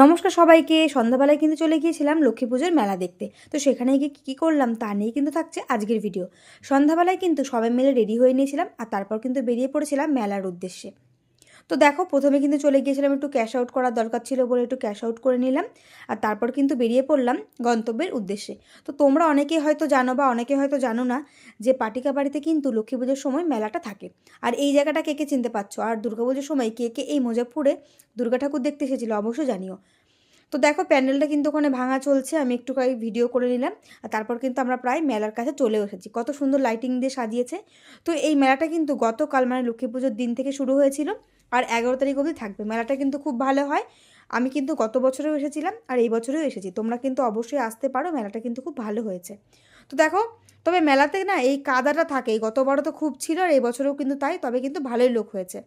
নমস্কার সবাইকে। সন্ধ্যাবেলায় কিন্তু চলে গিয়েছিলাম লক্ষ্মী পুজোর মেলা দেখতে। তো সেখানে গিয়ে কী করলাম তা নিয়েই কিন্তু থাকছে আজকের ভিডিও। সন্ধ্যাবেলায় কিন্তু সবাই মিলে রেডি হয়ে নিয়েছিলাম আর তারপর কিন্তু বেরিয়ে পড়েছিলাম মেলার উদ্দেশ্যে। তো দেখো প্রথমে কিন্তু চলে গিয়েছিলাম, একটু ক্যাশ আউট করার দরকার ছিল বলে একটু ক্যাশ আউট করে নিলাম আর তারপর কিন্তু বেরিয়ে পড়লাম গন্তব্যের উদ্দেশ্যে। তো তোমরা অনেকেই হয়তো জানো বা অনেকে হয়তো জানো না যে পাটিকা বাড়িতে কিন্তু লক্ষ্মী পুজোর সময় মেলাটা থাকে। আর এই জায়গাটা কে কে চিনতে পারছো, আর দুর্গাপুজোর সময় কে কে এই মোজাফপুরে দুর্গা ঠাকুর দেখতে এসেছিলো অবশ্যই জানিও। তো দেখো প্যান্ডেলটা কিন্তু ওখানে ভাঙা চলছে, আমি একটু ভিডিও করে নিলাম আর তারপর কিন্তু আমরা প্রায় মেলার কাছে চলে এসেছি। কত সুন্দর লাইটিং দিয়ে সাজিয়েছে। তো এই মেলাটা কিন্তু গতকাল মানে লক্ষ্মী পুজোর দিন থেকে শুরু হয়েছিল আর 11 তারিখ অবধি থাকবে। মেলাটা কিন্তু খুব ভালো হয়। আমি কিন্তু গত বছরেও এসেছিলাম আর এই বছরেও এসেছি, তোমরা কিন্তু অবশ্যই আসতে পারো, মেলাটা কিন্তু খুব ভালো হয়েছে। তো দেখো, তবে মেলাতে না এই কাদাটা থাকে, গতবারও তো খুব ছিল আর এই বছরেও কিন্তু তাই, তবে কিন্তু ভালোই লোক হয়েছে।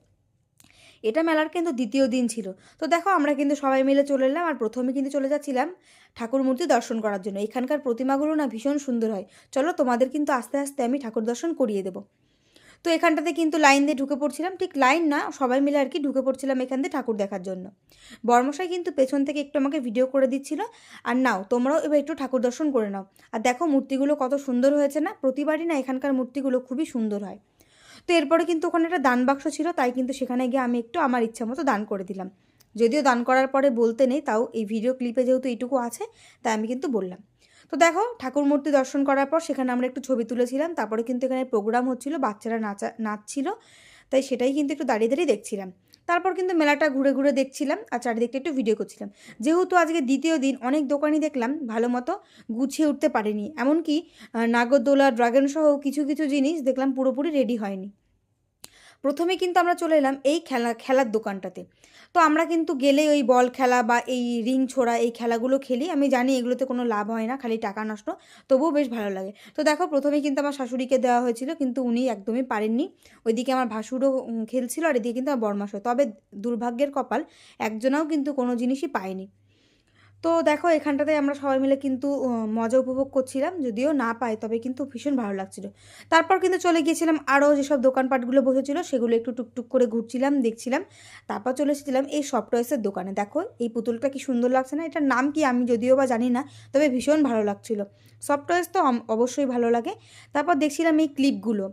এটা মেলার কিন্তু দ্বিতীয় দিন ছিল। তো দেখো আমরা কিন্তু সবাই মিলে চলে এলাম আর প্রথমে কিন্তু চলে যাচ্ছিলাম ঠাকুর মূর্তি দর্শন করার জন্য। এখানকার প্রতিমাগুলো না ভীষণ সুন্দর হয়। চলো তোমাদের কিন্তু আস্তে আস্তে আমি ঠাকুর দর্শন করিয়ে দেবো। তো এখানটাতে কিন্তু লাইন দিয়ে ঢুকে পড়ছিলাম, ঠিক লাইন না, সবাই মিলে আর কি ঢুকে পড়ছিলাম এখান দিয়ে ঠাকুর দেখার জন্য। বর্মশাই কিন্তু পেছন থেকে একটু আমাকে ভিডিও করে দিচ্ছিল। আর নাও তোমরাও এবার একটু ঠাকুর দর্শন করে নাও। আর দেখো মূর্তিগুলো কত সুন্দর হয়েছে না, প্রতিবারই না এখানকার মূর্তিগুলো খুবই সুন্দর হয়। তো এরপরে কিন্তু ওখানে একটা দান বাক্স ছিল, তাই কিন্তু সেখানে গিয়ে আমি একটু আমার ইচ্ছা মতো দান করে দিলাম। যদিও দান করার পরে বলতে নেই, তাও এই ভিডিও ক্লিপে যেহেতু এইটুকু আছে তাই আমি কিন্তু বললাম। তো দেখো ঠাকুর মূর্তি দর্শন করার পর সেখানে আমরা একটু ছবি তুলেছিলাম, তারপরে কিন্তু এখানে প্রোগ্রাম হচ্ছিল, বাচ্চারা নাচছিল, তাই সেটাই কিন্তু একটু দাঁড়িয়ে দাঁড়িয়ে দেখছিলাম। তারপর কিন্তু মেলাটা ঘুরে ঘুরে দেখছিলাম আর চারিদিকটা একটু ভিডিও করছিলাম। যেহেতু আজকে দ্বিতীয় দিন, অনেক দোকানই দেখলাম ভালো মতো গুছিয়ে উঠতে পারেনি, এমনকি নাগরদোলা ড্রাগন সহ কিছু কিছু জিনিস দেখলাম পুরোপুরি রেডি হয়নি। প্রথমে কিন্তু আমরা চলে এলাম এই খেলার দোকানটাতে। তো আমরা কিন্তু গেলে ওই বল খেলা বা এই রিং ছোড়া এই খেলাগুলো খেলি। আমি জানি এগুলোতে কোনো লাভ হয় না, খালি টাকা নষ্ট, তবুও বেশ ভালো লাগে। তো দেখো প্রথমে কিন্তু আমার শাশুড়িকে দেওয়া হয়েছিল, কিন্তু উনি একদমই পারেননি। ওইদিকে আমার ভাসুরও খেলছিল আর এদিকে কিন্তু আমার বরমাসও। তবে দুর্ভাগ্যের কপাল, একজনাও কিন্তু কোনো জিনিসই পায়নি। তো দেখো এখানটাতে আমরা সবাই মিলে কিন্তু মজা উপভোগ করছিলাম, যদিও না পাই তবে কিন্তু ভীষণ ভালো লাগছিল। তারপর কিন্তু চলে গিয়েছিলাম আরও যেসব দোকানপাটগুলো বসেছিল সেগুলো একটু টুকটুক করে ঘুরছিলাম, দেখছিলাম। তারপর চলে এসেছিলাম এই সফট টয়েসের দোকানে। দেখো এই পুতুলটা কি সুন্দর লাগছে না, এটার নাম কি আমি যদিও বা জানি না, তবে ভীষণ ভালো লাগছিল। সফট টয়েস তো অবশ্যই ভালো লাগে। তারপর দেখছিলাম এই ক্লিপগুলো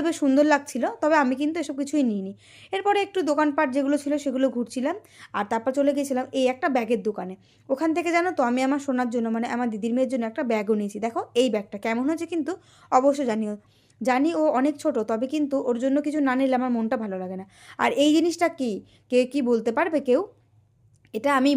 বেশ সুন্দর লাগছিল, তবে আমি কিন্তু এসব কিছুই নিইনি। এরপরে একটু দোকানপাট যেগুলো ছিল সেগুলো ঘুরছিলাম আর তারপর চলে গিয়েছিলাম এই একটা ব্যাগের দোকানে। ওখান থেকে জানো তো আমি আমার সোনার জন্য মানে আমার দিদির মেয়ের জন্য একটা ব্যাগও নিয়েছি। দেখো এই ব্যাগটা কেমন হয়েছে কিন্তু অবশ্যই জানিও। জানি ও অনেক ছোট, তবে কিন্তু ওর জন্য কিছু না নিলে আমার মনটা ভালো লাগে না। আর এই জিনিসটা কি, কে কি বলতে পারবে কেউ? এটা আমিই